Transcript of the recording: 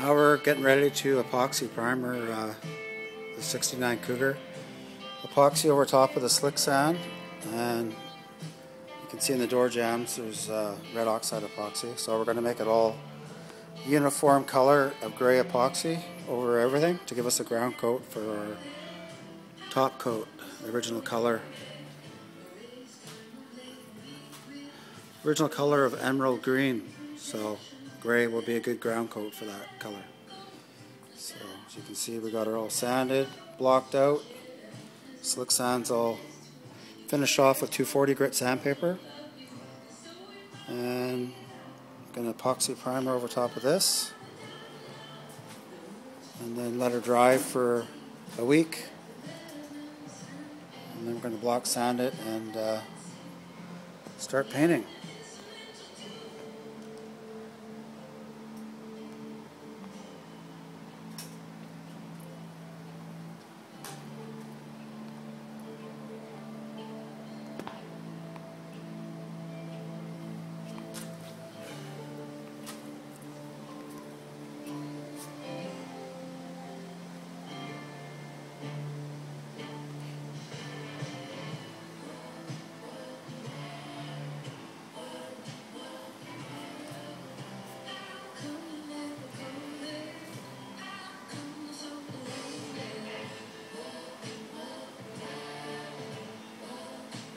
Now we're getting ready to epoxy primer the 69 Cougar. Epoxy over top of the slick sand, and you can see in the door jambs there's red oxide epoxy. So we're going to make it all uniform color of gray epoxy over everything to give us a ground coat for our top coat, the original color. Original color of emerald green, so gray will be a good ground coat for that color. So as you can see, we got it all sanded, blocked out. Slick sand's all finished off with 240 grit sandpaper, and I'm going to epoxy primer over top of this, and then let her dry for a week, and then we're going to block sand it and start painting.